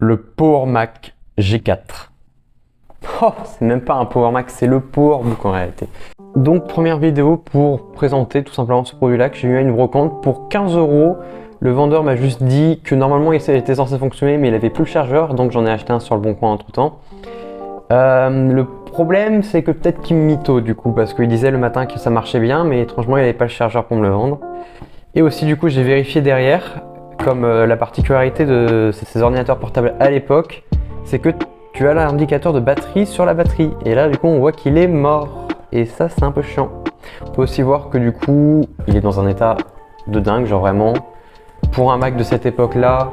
Le Power Mac G4. Oh, c'est même pas un Power Mac, c'est le Powerbook en réalité. Donc première vidéo pour présenter tout simplement ce produit-là que j'ai eu à une brocante pour 15 €. Le vendeur m'a juste dit que normalement il était censé fonctionner mais il avait plus le chargeur, donc j'en ai acheté un sur le bon coin entre temps. Le problème c'est que peut-être qu'il me mytho du coup, parce qu'il disait le matin que ça marchait bien mais étrangement il n'avait pas le chargeur pour me le vendre. Et aussi du coup j'ai vérifié derrière, comme la particularité de ces ordinateurs portables à l'époque, c'est que tu as l'indicateur de batterie sur la batterie. Et là du coup on voit qu'il est mort. Et ça c'est un peu chiant. On peut aussi voir que du coup il est dans un état de dingue, genre vraiment. Pour un Mac de cette époque là,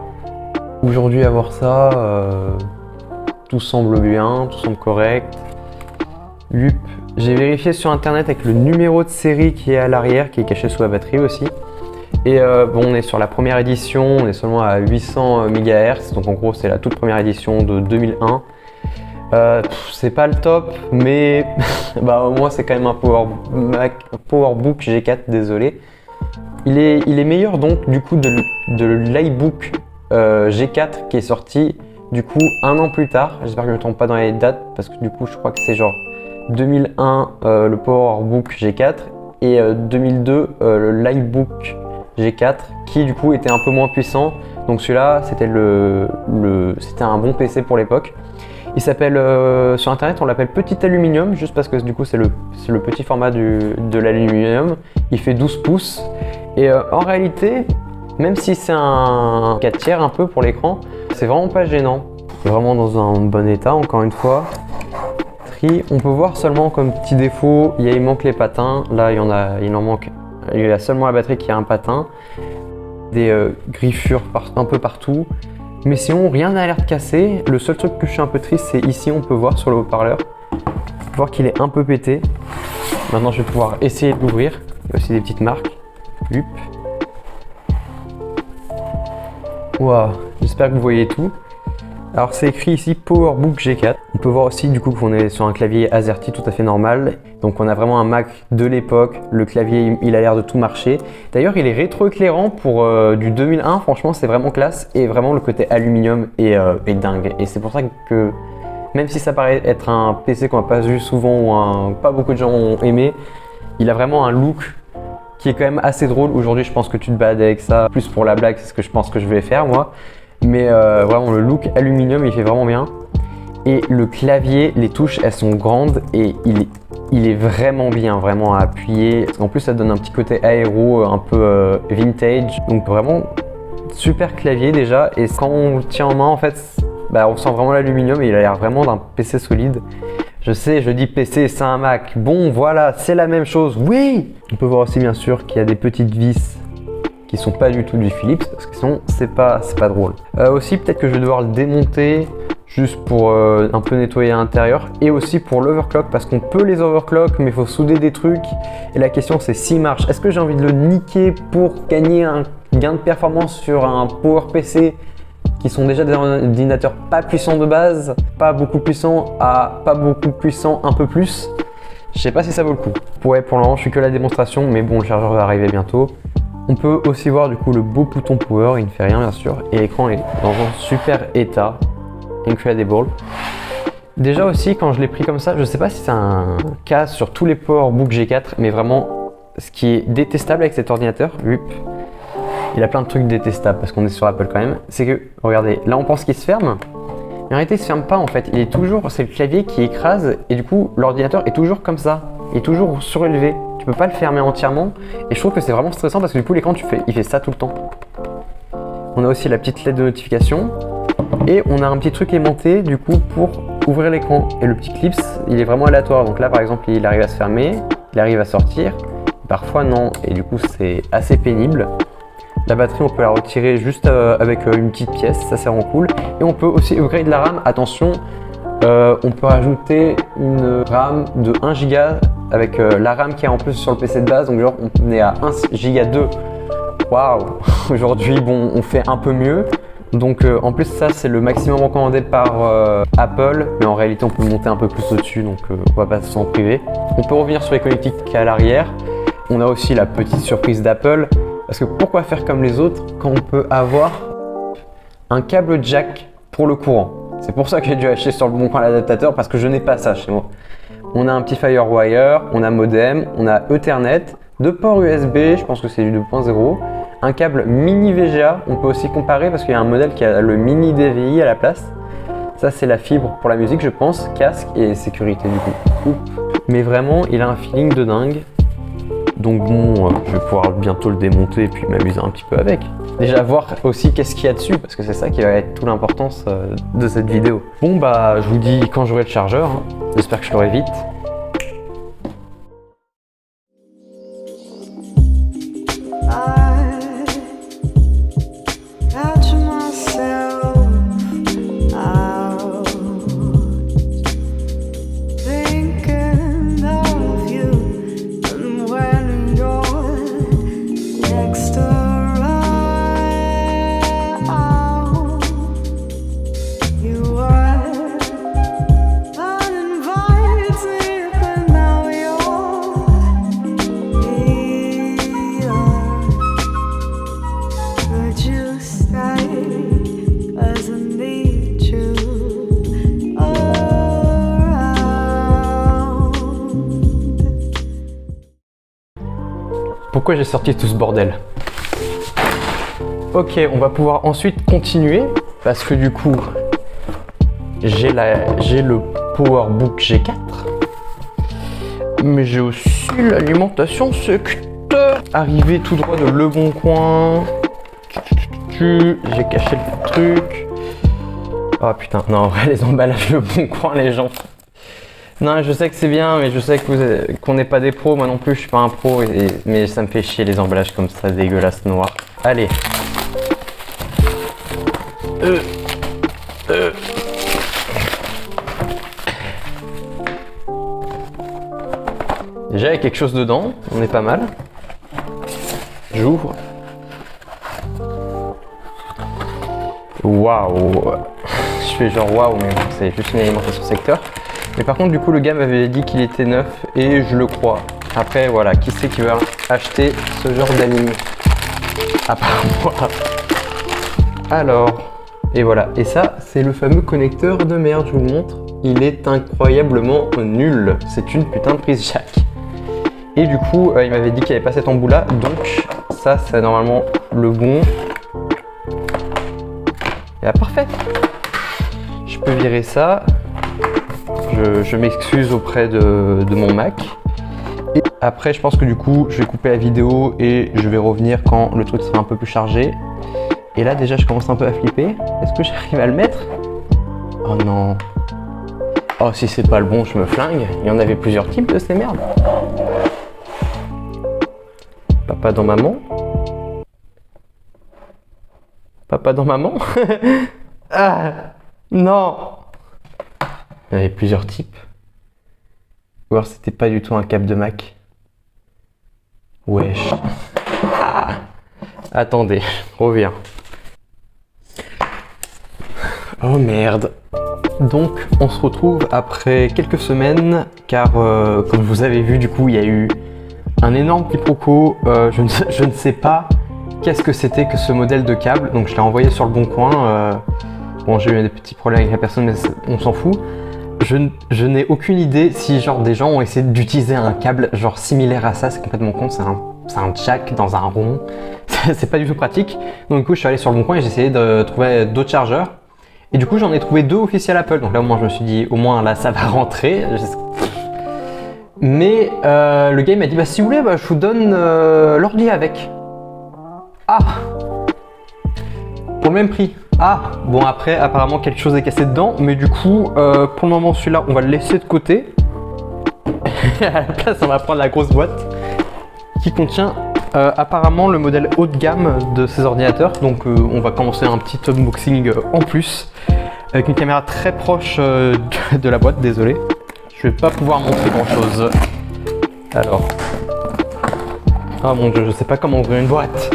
aujourd'hui avoir ça, tout semble bien, tout semble correct. Yup. J'ai vérifié sur internet avec le numéro de série qui est à l'arrière, qui est caché sous la batterie aussi. Et bon, on est sur la première édition, on est seulement à 800 MHz, donc en gros c'est la toute première édition de 2001. C'est pas le top, mais bah, au moins c'est quand même un Powerbook G4, désolé. Il est meilleur donc du coup de l'iBook G4 qui est sorti du coup un an plus tard. J'espère que je ne me trompe pas dans les dates parce que du coup je crois que c'est genre 2001 le Powerbook G4 et 2002 l'iBook G4 qui du coup était un peu moins puissant. Donc celui-là c'était c'était un bon PC pour l'époque. Il s'appelle sur internet on l'appelle petit aluminium juste parce que du coup c'est le petit format de l'aluminium. Il fait 12 pouces et en réalité même si c'est un 4 tiers un peu pour l'écran, c'est vraiment pas gênant. Vraiment dans un bon état encore une fois. On peut voir seulement comme petit défaut, il manque les patins. Là il en manque. Il y a seulement la batterie qui a un patin. Des griffures un peu partout. Mais sinon, rien n'a l'air de casser. Le seul truc que je suis un peu triste, c'est ici, on peut voir sur le haut-parleur. On peut voir qu'il est un peu pété. Maintenant, je vais pouvoir essayer de l'ouvrir. Il y a aussi des petites marques. Hup. Waouh, j'espère que vous voyez tout. Alors, c'est écrit ici Powerbook G4. On peut voir aussi du coup qu'on est sur un clavier AZERTY tout à fait normal. Donc, on a vraiment un Mac de l'époque. Le clavier, il a l'air de tout marcher. D'ailleurs, il est rétroéclairant pour du 2001. Franchement, c'est vraiment classe. Et vraiment, le côté aluminium est dingue. Et c'est pour ça que, même si ça paraît être un PC qu'on n'a pas vu souvent ou pas beaucoup de gens ont aimé, il a vraiment un look qui est quand même assez drôle. Aujourd'hui, je pense que tu te balades avec ça. Plus pour la blague, c'est ce que je pense que je vais faire moi. Mais vraiment le look aluminium il fait vraiment bien. Et le clavier, les touches elles sont grandes et il est vraiment bien, vraiment à appuyer. En plus ça donne un petit côté aéro, un peu vintage. Donc vraiment super clavier déjà. Et quand on le tient en main en fait, bah, on sent vraiment l'aluminium et il a l'air vraiment d'un PC solide. Je sais, je dis PC, c'est un Mac. Bon voilà, c'est la même chose, oui. On peut voir aussi bien sûr qu'il y a des petites vis qui sont pas du tout du Philips parce que sinon c'est pas drôle. Aussi peut-être que je vais devoir le démonter juste pour un peu nettoyer à l'intérieur et aussi pour l'overclock parce qu'on peut les overclock mais il faut souder des trucs et la question c'est s'il marche. Est-ce que j'ai envie de le niquer pour gagner un gain de performance sur un Power PC qui sont déjà des ordinateurs pas puissants de base, pas beaucoup puissants à pas beaucoup puissants un peu plus? Je sais pas si ça vaut le coup. Ouais, pour le moment je suis que la démonstration mais bon le chargeur va arriver bientôt. On peut aussi voir du coup le beau bouton power, il ne fait rien bien sûr, et l'écran est dans un super état, incredible. Déjà aussi quand je l'ai pris comme ça, je sais pas si c'est un cas sur tous les Powerbook G4, mais vraiment ce qui est détestable avec cet ordinateur, il a plein de trucs détestables parce qu'on est sur Apple quand même, c'est que, regardez, là on pense qu'il se ferme, mais en réalité il se ferme pas en fait, c'est le clavier qui écrase et du coup l'ordinateur est toujours comme ça, il est toujours surélevé. Tu peux pas le fermer entièrement et je trouve que c'est vraiment stressant parce que du coup l'écran il fait ça tout le temps. On a aussi la petite lettre de notification et on a un petit truc aimanté du coup pour ouvrir l'écran et le petit clips il est vraiment aléatoire, donc là par exemple il arrive à se fermer, il arrive à sortir, parfois non et du coup c'est assez pénible. La batterie on peut la retirer juste avec une petite pièce, ça c'est vraiment cool et on peut aussi upgrade la RAM, attention. On peut rajouter une RAM de 1 Go avec la RAM qui est en plus sur le PC de base, donc genre on est à 1 Go 2. Waouh. Aujourd'hui bon on fait un peu mieux, donc en plus ça c'est le maximum recommandé par Apple, mais en réalité on peut monter un peu plus au-dessus, donc on va pas s'en priver. On peut revenir sur les connectiques à l'arrière. On a aussi la petite surprise d'Apple, parce que pourquoi faire comme les autres quand on peut avoir un câble jack pour le courant. C'est pour ça que j'ai dû acheter sur le bon coin l'adaptateur parce que je n'ai pas ça chez moi. On a un petit Firewire, on a modem, on a Ethernet, 2 ports USB, je pense que c'est du 2.0, un câble mini VGA, on peut aussi comparer parce qu'il y a un modèle qui a le mini DVI à la place. Ça c'est la fibre pour la musique je pense, casque et sécurité du coup. Mais vraiment il a un feeling de dingue. Donc bon, je vais pouvoir bientôt le démonter et puis m'amuser un petit peu avec. Déjà voir aussi qu'est-ce qu'il y a dessus parce que c'est ça qui va être toute l'importance de cette vidéo. Bon bah je vous dis quand j'aurai le chargeur, hein. J'espère que je l'aurai vite. Pourquoi j'ai sorti tout ce bordel? Ok, on va pouvoir ensuite continuer parce que du coup j'ai le PowerBook G4 mais j'ai aussi l'alimentation secteur arrivé tout droit de Le Bon Coin. J'ai caché le truc. Oh putain, non en vrai les emballages Le Bon Coin les gens. Non, je sais que c'est bien, mais je sais que qu'on n'est pas des pros. Moi non plus, je suis pas un pro, mais ça me fait chier les emballages comme ça, dégueulasses noirs. Allez. Déjà, il y a quelque chose dedans, on est pas mal. J'ouvre. Waouh. Je fais genre waouh, mais c'est juste une alimentation secteur. Mais par contre, du coup, le gars m'avait dit qu'il était neuf et je le crois. Après, voilà, qui c'est qui va acheter ce genre d'anime? À part moi. Alors, et voilà. Et ça, c'est le fameux connecteur de merde, je vous le montre. Il est incroyablement nul. C'est une putain de prise jack. Et du coup, il m'avait dit qu'il n'y avait pas cet embout-là. Donc, ça, c'est normalement le bon. Et parfait. Je peux virer ça. Je m'excuse auprès de mon Mac. Et après, je pense que du coup, je vais couper la vidéo et je vais revenir quand le truc sera un peu plus chargé. Et là, déjà, je commence un peu à flipper. Est-ce que j'arrive à le mettre? Oh non. Oh, si c'est pas le bon, je me flingue. Il y en avait plusieurs types de ces merdes. Papa dans maman. Papa dans maman. Ah, non. Il y avait plusieurs types. Ou alors c'était pas du tout un câble de Mac. Wesh. Ah. Attendez, reviens. Oh merde. Donc on se retrouve après quelques semaines car comme vous avez vu du coup il y a eu un énorme quiproquo. Je ne sais pas qu'est-ce que c'était que ce modèle de câble. Donc je l'ai envoyé sur Le Bon Coin. Bon j'ai eu des petits problèmes avec la personne mais on s'en fout. Je n'ai aucune idée si genre des gens ont essayé d'utiliser un câble genre similaire à ça, c'est complètement con, c'est un jack dans un rond, c'est pas du tout pratique. Donc du coup je suis allé sur Le Bon Coin et j'ai essayé de trouver d'autres chargeurs. Et du coup j'en ai trouvé 2 officiels Apple, donc là au moins je me suis dit au moins là ça va rentrer. Mais le gars il m'a dit bah si vous voulez bah, je vous donne l'ordi avec. Ah, pour le même prix. Ah, bon après apparemment quelque chose est cassé dedans, mais du coup pour le moment celui-là on va le laisser de côté. À la place on va prendre la grosse boîte qui contient apparemment le modèle haut de gamme de ces ordinateurs. Donc on va commencer un petit unboxing en plus avec une caméra très proche de la boîte, désolé. Je vais pas pouvoir montrer grand chose. Alors, oh mon dieu, je sais pas comment ouvrir une boîte.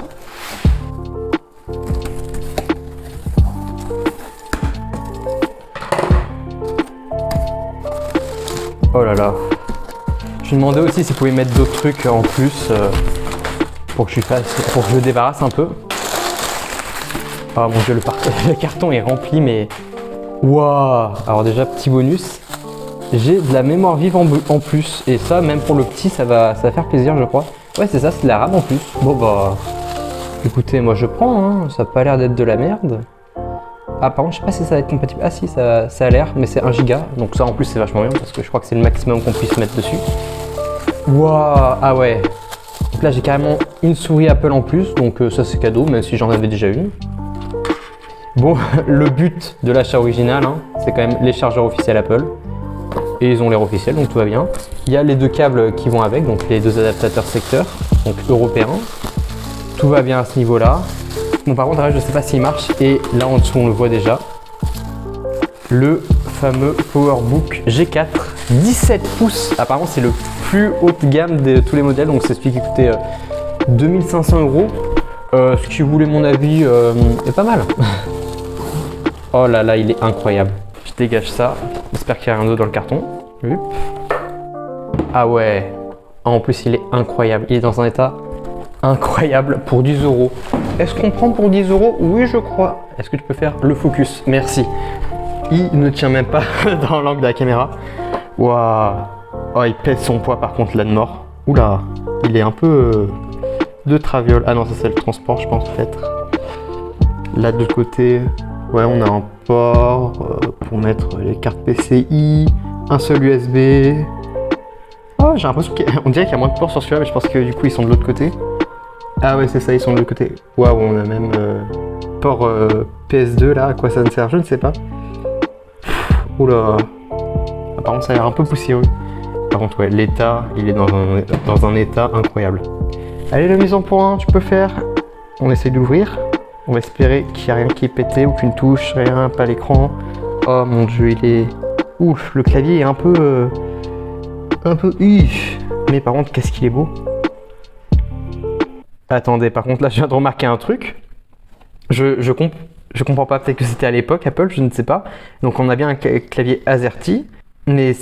Oh là là. Je me demandais aussi s'ils pouvaient mettre d'autres trucs en plus pour que je le débarrasse un peu. Oh mon dieu, le carton est rempli, mais Waouh! Alors déjà, petit bonus, j'ai de la mémoire vive en plus. Et ça, même pour le petit, ça va faire plaisir, je crois. Ouais, c'est ça, c'est de la RAM en plus. Bon bah, écoutez, moi je prends, hein. Ça a pas l'air d'être de la merde. Ah, par contre, je sais pas si ça va être compatible. Ah si, ça a l'air, mais c'est 1 giga. Donc ça, en plus, c'est vachement bien parce que je crois que c'est le maximum qu'on puisse mettre dessus. Waouh! Ah ouais. Donc là, j'ai carrément une souris Apple en plus. Donc ça, c'est cadeau, même si j'en avais déjà une. Bon, le but de l'achat original, hein, c'est quand même les chargeurs officiels Apple. Et ils ont l'air officiels, donc tout va bien. Il y a les 2 câbles qui vont avec, donc les 2 adaptateurs secteurs, donc européens. Tout va bien à ce niveau-là. Bon, par contre, là, je ne sais pas s'il marche. Et là, en dessous, on le voit déjà. Le fameux PowerBook G4 17 pouces. Apparemment, c'est le plus haut de gamme de tous les modèles. Donc, c'est celui qui coûtait 2500 €. Ce qui voulait mon avis est pas mal. Oh là là, il est incroyable. Je dégage ça. J'espère qu'il n'y a rien d'autre dans le carton. Ah ouais. En plus, il est incroyable. Il est dans un état incroyable pour 10 €. Est-ce qu'on prend pour 10 €? Oui, je crois. Est-ce que tu peux faire le focus? Merci. Il ne tient même pas dans l'angle de la caméra. Waouh. Oh, il pèse son poids par contre là de mort. Oula, il est un peu de traviole. Ah non, ça c'est le transport, je pense peut-être. Là de l'autre côté, ouais, on a un port pour mettre les cartes PCI, un seul USB. Oh, j'ai l'impression qu'on dirait qu'il y a moins de ports sur celui-là, mais je pense que du coup ils sont de l'autre côté. Ah ouais, c'est ça, ils sont de l'autre côté. Waouh, on a même port PS2 là, à quoi ça ne sert, je ne sais pas. Oula. Ah, par contre, ça a l'air un peu poussiéreux. Par contre, ouais, l'état, il est dans un état incroyable. Allez, la mise en point, tu peux faire. On essaie d'ouvrir. On va espérer qu'il n'y a rien qui est pété, aucune touche, rien, pas l'écran. Oh mon dieu, il est... Ouf, le clavier est un peu... Mais par contre, qu'est-ce qu'il est beau. Attendez, par contre, là, je viens de remarquer un truc. Je comprends pas, peut-être que c'était à l'époque, Apple, je ne sais pas. Donc, on a bien un clavier AZERTY, mais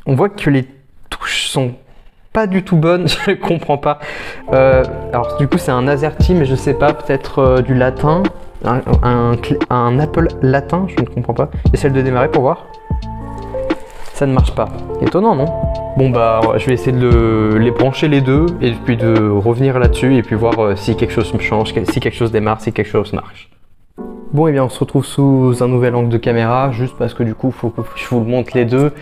on voit que les touches sont pas du tout bonnes, je comprends pas. Alors, du coup, c'est un AZERTY, mais je sais pas, peut-être du latin, un Apple latin, je ne comprends pas. Essaye de démarrer pour voir. Ça ne marche pas. Étonnant, non? Bon bah je vais essayer de les brancher les deux et puis de revenir là-dessus et puis voir si quelque chose me change, si quelque chose démarre, si quelque chose marche. Bon et bien on se retrouve sous un nouvel angle de caméra juste parce que du coup il faut que je vous le montre les deux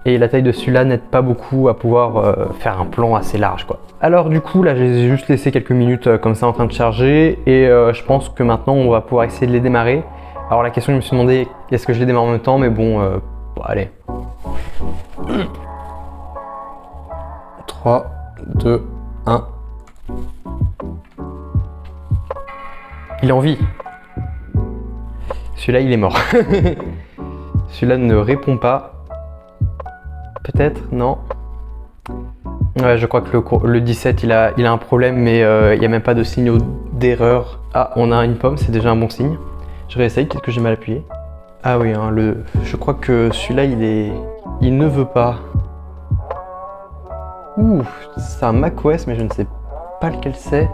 et la taille de celui-là n'aide pas beaucoup à pouvoir faire un plan assez large quoi. Alors du coup là j'ai juste laissé quelques minutes comme ça en train de charger et je pense que maintenant on va pouvoir essayer de les démarrer. Alors la question je me suis demandé est-ce que je les démarre en même temps mais bon allez. 3, 2, 1. Il est en vie. Celui-là, il est mort. Celui-là ne répond pas. Peut-être, non. Ouais, je crois que le 17, il a un problème, mais il n'y a même pas de signaux d'erreur. Ah, on a une pomme, c'est déjà un bon signe. Je réessaye, peut-être que j'ai mal appuyé. Ah oui, hein, je crois que celui-là, il ne veut pas. Ouh, c'est un macOS, mais je ne sais pas lequel c'est.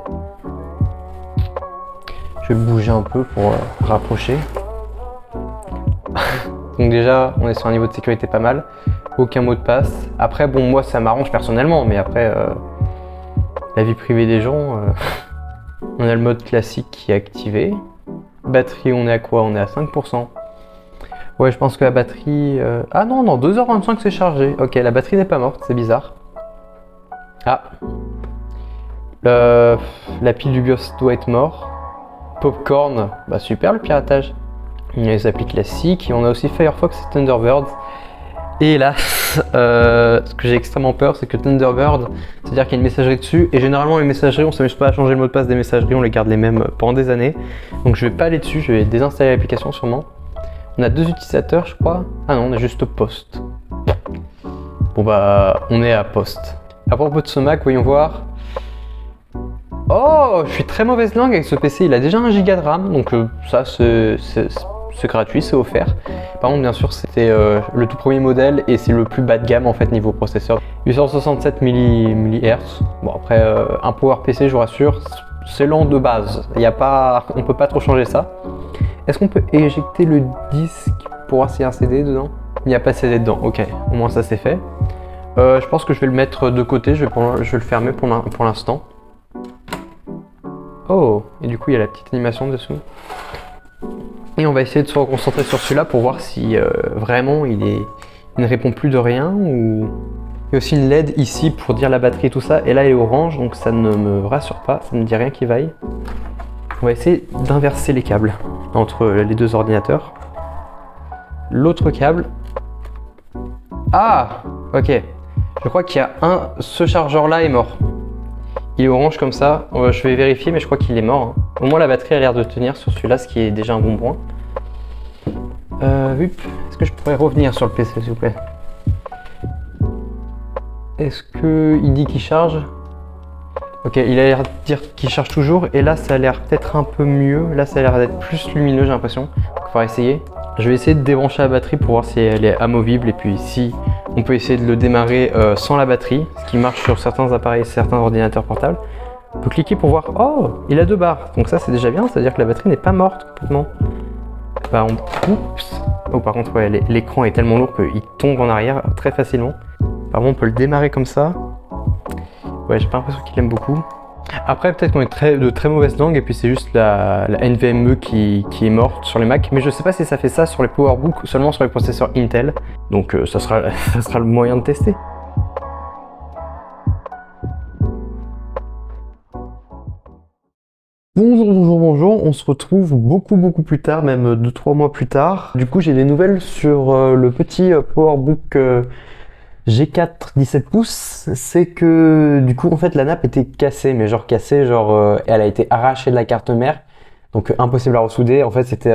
Je vais bouger un peu pour rapprocher. Donc déjà, on est sur un niveau de sécurité pas mal. Aucun mot de passe. Après, bon, moi, ça m'arrange personnellement, mais après, la vie privée des gens, on a le mode classique qui est activé. Batterie, on est à quoi? On est à 5%. Ouais, je pense que la batterie... Ah non, 2h25 c'est chargé. Ok, la batterie n'est pas morte, c'est bizarre. Ah. La pile du BIOS doit être mort. Popcorn, bah super le piratage. Il y a les applis classiques et on a aussi Firefox et Thunderbird. Et là, ce que j'ai extrêmement peur, c'est que Thunderbird, c'est-à-dire qu'il y a une messagerie dessus, et généralement les messageries, on s'amuse pas à changer le mot de passe des messageries, on les garde les mêmes pendant des années. Donc je vais pas aller dessus, je vais désinstaller l'application sûrement. On a 2 utilisateurs, je crois. Ah non, on est juste post. Bon bah, on est à post. À propos de ce Mac, voyons voir. Oh, je suis très mauvaise langue avec ce PC, il a déjà 1 Go de RAM, donc ça c'est gratuit, c'est offert. Par contre, bien sûr, c'était le tout premier modèle et c'est le plus bas de gamme en fait niveau processeur. 867 mHz. Bon après, un PowerPC, je vous rassure, c'est lent de base. On peut pas trop changer ça. Est-ce qu'on peut éjecter le disque pour voir s'il y a un CD dedans. Il n'y a pas de CD dedans, ok, au moins ça c'est fait. Je pense que je vais le mettre de côté, je vais le fermer pour l'instant. Oh, et du coup il y a la petite animation dessous. Et on va essayer de se reconcentrer sur celui-là pour voir si vraiment il ne répond plus de rien ou... Il y a aussi une LED ici pour dire la batterie et tout ça, et là il est orange, donc ça ne me rassure pas, ça ne me dit rien qui vaille. On va essayer d'inverser les câbles entre les deux ordinateurs. L'autre câble... Ah, ok. Je crois qu'il y a ce chargeur-là est mort. Il est orange comme ça, je vais vérifier, mais je crois qu'il est mort. Hein. Au moins la batterie a l'air de tenir sur celui-là, ce qui est déjà un bon point. Est-ce que je pourrais revenir sur le PC s'il vous plaît? Est-ce qu'il dit qu'il charge? Ok, il a l'air de dire qu'il charge toujours, et là ça a l'air peut-être un peu mieux. Là ça a l'air d'être plus lumineux, j'ai l'impression. Donc il faudra essayer. Je vais essayer de débrancher la batterie pour voir si elle est amovible, et puis si on peut essayer de le démarrer sans la batterie, ce qui marche sur certains appareils, certains ordinateurs portables. On peut cliquer pour voir, oh, il a 2 barres, donc ça c'est déjà bien, c'est-à-dire que la batterie n'est pas morte complètement. Bah oups. Oh par contre ouais, l'écran est tellement lourd qu'il tombe en arrière très facilement. Par contre on peut le démarrer comme ça. Ouais, j'ai pas l'impression qu'il aime beaucoup. Après peut-être qu'on est de très mauvaise langue et puis c'est juste la NVMe qui est morte sur les Mac. Mais je sais pas si ça fait ça sur les PowerBook ou seulement sur les processeurs Intel. Donc ça sera le moyen de tester. Bonjour, on se retrouve beaucoup plus tard, même 2-3 mois plus tard. Du coup j'ai des nouvelles sur le petit PowerBook G4 17 pouces. C'est que du coup en fait la nappe était cassée, mais genre cassée, elle a été arrachée de la carte mère, donc impossible à ressouder. En fait c'était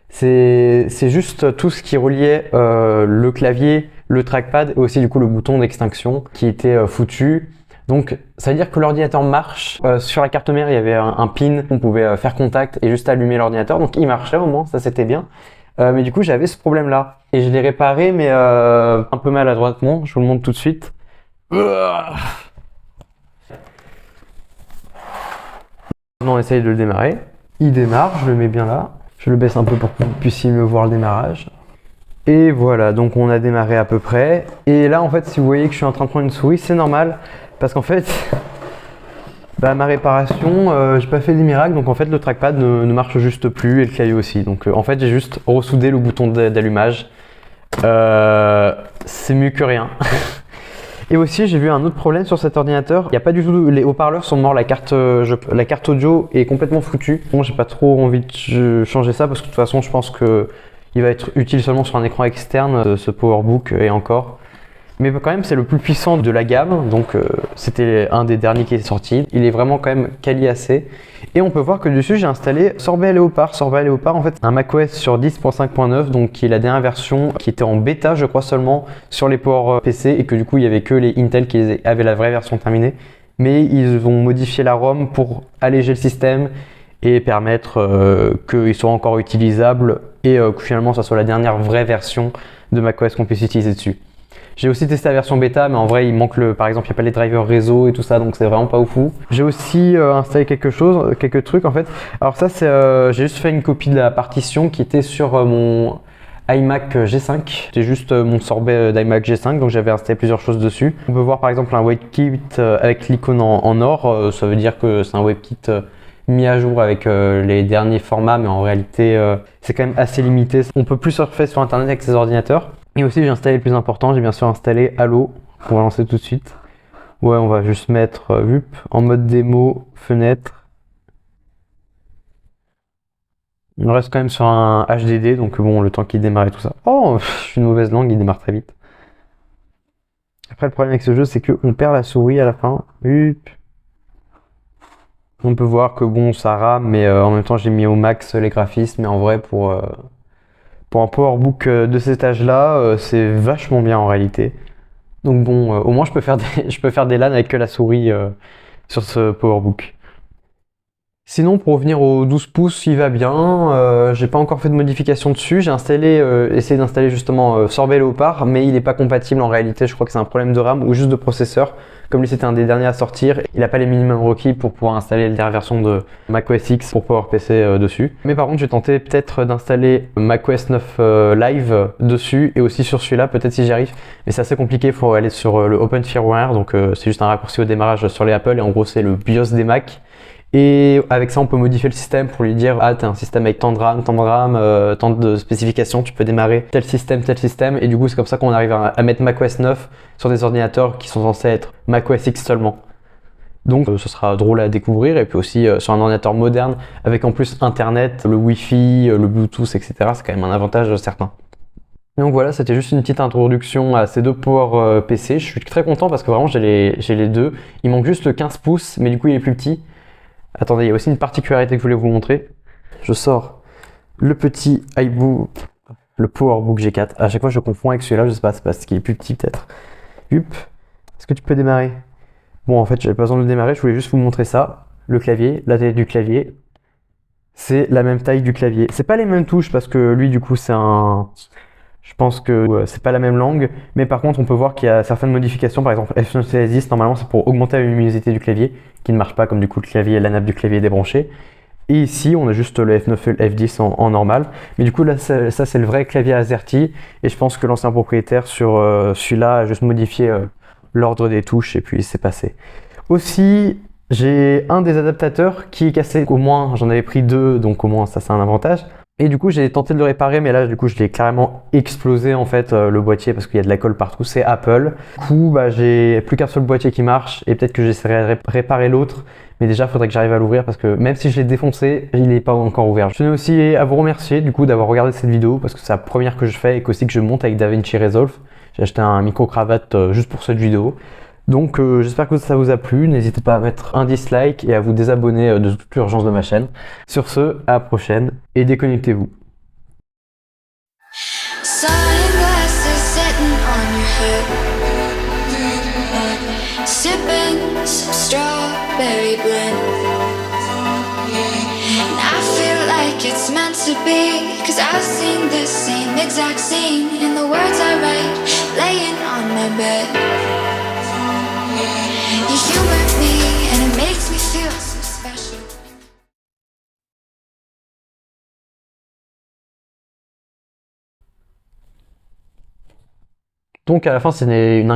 c'est juste tout ce qui reliait le clavier, le trackpad et aussi du coup le bouton d'extinction qui était foutu. Donc ça veut dire que l'ordinateur marche. Sur la carte mère il y avait un pin, on pouvait faire contact et juste allumer l'ordinateur, donc il marchait au moins, ça c'était bien. Mais du coup j'avais ce problème là et je l'ai réparé, mais un peu maladroitement. Je vous le montre tout de suite. Maintenant on essaye de le démarrer. Il démarre, je le mets bien là. Je le baisse un peu pour que vous puissiez mieux voir le démarrage. Et voilà, donc on a démarré à peu près. Et là en fait si vous voyez que je suis en train de prendre une souris, c'est normal. Parce qu'en fait, ma réparation, j'ai pas fait des miracles, donc en fait le trackpad ne marche juste plus et le clavier aussi. Donc en fait j'ai juste ressoudé le bouton d'allumage. C'est mieux que rien. Et aussi j'ai vu un autre problème sur cet ordinateur. Il n'y a pas du tout, les haut-parleurs sont morts, la carte audio est complètement foutue. Bon, j'ai pas trop envie de changer ça parce que de toute façon je pense que il va être utile seulement sur un écran externe, ce PowerBook, et encore. Mais quand même c'est le plus puissant de la gamme, donc c'était un des derniers qui est sorti. Il est vraiment quand même quali assez. Et on peut voir que dessus j'ai installé Sorbet Léopard. Sorbet Léopard en fait un macOS sur 10.5.9, donc qui est la dernière version qui était en bêta je crois seulement sur les Power PC, et que du coup il y avait que les Intel qui avaient la vraie version terminée. Mais ils vont modifier la ROM pour alléger le système et permettre qu'il soit encore utilisable et que finalement ça soit la dernière vraie version de macOS qu'on puisse utiliser dessus. J'ai aussi testé la version bêta, mais en vrai il manque par exemple il n'y a pas les drivers réseau et tout ça, donc c'est vraiment pas oufou. J'ai aussi installé quelques trucs en fait. Alors ça c'est j'ai juste fait une copie de la partition qui était sur mon iMac G5. C'était juste mon sorbet d'iMac G5, donc j'avais installé plusieurs choses dessus. On peut voir par exemple un WebKit avec l'icône en or, ça veut dire que c'est un WebKit mis à jour avec les derniers formats, mais en réalité c'est quand même assez limité. On peut plus surfer sur internet avec ces ordinateurs. Et aussi j'ai installé le plus important, j'ai bien sûr installé Halo, on va lancer tout de suite. Ouais, on va juste mettre en mode démo, fenêtre. On reste quand même sur un HDD, donc bon, le temps qu'il démarre et tout ça. Oh, je suis une mauvaise langue, il démarre très vite. Après le problème avec ce jeu c'est qu'on perd la souris à la fin. On peut voir que bon ça rame, mais en même temps j'ai mis au max les graphismes, mais en vrai pour un PowerBook de cet âge-là, c'est vachement bien en réalité. Donc bon, au moins je peux faire des LAN avec que la souris sur ce PowerBook. Sinon, pour revenir au 12 pouces, il va bien. J'ai pas encore fait de modification dessus. J'ai essayé d'installer justement Sorbet Léopard, mais il n'est pas compatible en réalité. Je crois que c'est un problème de RAM ou juste de processeur. Comme lui, c'était un des derniers à sortir, il n'a pas les minimums requis pour pouvoir installer la dernière version de macOS X pour PowerPC dessus. Mais par contre, j'ai tenté peut-être d'installer macOS 9 Live dessus et aussi sur celui-là, peut-être si j'y arrive. Mais c'est assez compliqué. Il faut aller sur le Open Firmware, donc c'est juste un raccourci au démarrage sur les Apple et en gros, c'est le BIOS des Mac. Et avec ça, on peut modifier le système pour lui dire ah, t'as un système avec tant de RAM, tant de spécifications, tu peux démarrer tel système. Et du coup, c'est comme ça qu'on arrive à mettre macOS 9 sur des ordinateurs qui sont censés être macOS X seulement. Donc, ce sera drôle à découvrir. Et puis aussi, sur un ordinateur moderne, avec en plus Internet, le Wi-Fi, le Bluetooth, etc., c'est quand même un avantage certain. Donc voilà, c'était juste une petite introduction à ces deux Power PC. Je suis très content parce que vraiment, j'ai les deux. Il manque juste le 15 pouces, mais du coup, il est plus petit. Attendez, il y a aussi une particularité que je voulais vous montrer. Je sors le petit iBook, le PowerBook G4. À chaque fois, je confonds avec celui-là, je sais pas, c'est parce qu'il est plus petit peut-être. Hup, est-ce que tu peux démarrer? Bon, en fait, j'avais pas besoin de le démarrer, je voulais juste vous montrer ça. Le clavier, la taille du clavier, c'est la même taille du clavier. C'est pas les mêmes touches parce que lui, du coup, je pense que c'est pas la même langue, mais par contre on peut voir qu'il y a certaines modifications, par exemple F9 normalement c'est pour augmenter la luminosité du clavier, qui ne marche pas comme du coup la nappe du clavier est débranchée. Et ici on a juste le F9 et le F10 en normal, mais du coup là ça c'est le vrai clavier AZERTY, et je pense que l'ancien propriétaire sur celui-là a juste modifié l'ordre des touches et puis c'est passé. Aussi j'ai un des adaptateurs qui est cassé, au moins j'en avais pris deux, donc au moins ça c'est un avantage. Et du coup, j'ai tenté de le réparer, mais là, du coup, je l'ai carrément explosé en fait le boîtier parce qu'il y a de la colle partout. C'est Apple. Du coup, bah, j'ai plus qu'un seul boîtier qui marche et peut-être que j'essaierai de réparer l'autre. Mais déjà, il faudrait que j'arrive à l'ouvrir parce que même si je l'ai défoncé, il n'est pas encore ouvert. Je tenais aussi à vous remercier du coup d'avoir regardé cette vidéo parce que c'est la première que je fais et qu'aussi que je monte avec DaVinci Resolve. J'ai acheté un micro-cravate juste pour cette vidéo. Donc j'espère que ça vous a plu, n'hésitez pas à mettre un dislike et à vous désabonner de toute urgence de ma chaîne. Sur ce, à la prochaine et déconnectez-vous. You humor me and it makes me feel so special. Donc à la fin, c'est une